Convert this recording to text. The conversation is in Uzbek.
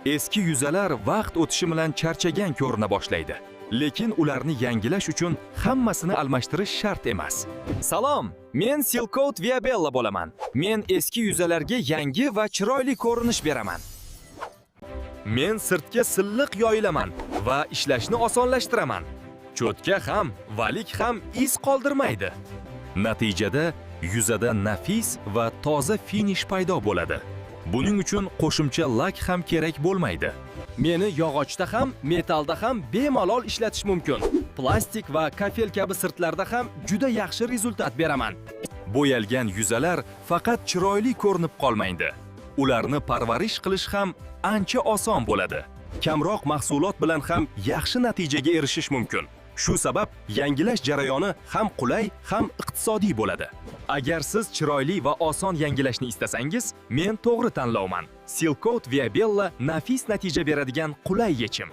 Eski yuzalar vaqt o'tishi bilan charchagan ko'rina boshlaydi. Lekin ularni yangilash uchun hammasini almashtirish shart emas. Salom, men Silcoat Viabella bo'laman. Men eski yuzalarga yangi va chiroyli ko'rinish beraman. Men sirtga silliq yoyilaman va ishlashni osonlashtiraman. Cho'tka ham, valik ham iz qoldirmaydi. Natijada yuzada nafis va toza finish paydo bo'ladi. Buning uchun qo'shimcha lak ham kerak bo'lmaydi. Meni yog'ochda ham, metallda ham bemalol ishlatish mumkin. Plastik va kafel kabi sirtlarda ham juda yaxshi rezultat beraman. Bo'yalgan yuzalar faqat chiroyli ko'rinib qolmaydi. Ularni parvarish qilish ham ancha oson bo'ladi. Kamroq mahsulot bilan ham yaxshi natijaga erishish mumkin. Shu sabab yangilash jarayoni ham qulay, ham iqtisodiy bo'ladi. Agar siz chiroyli va oson yangilashni istasangiz, men to'g'ri tanlovman. Silcoat Viabella nafis natija beradigan qulay yechim.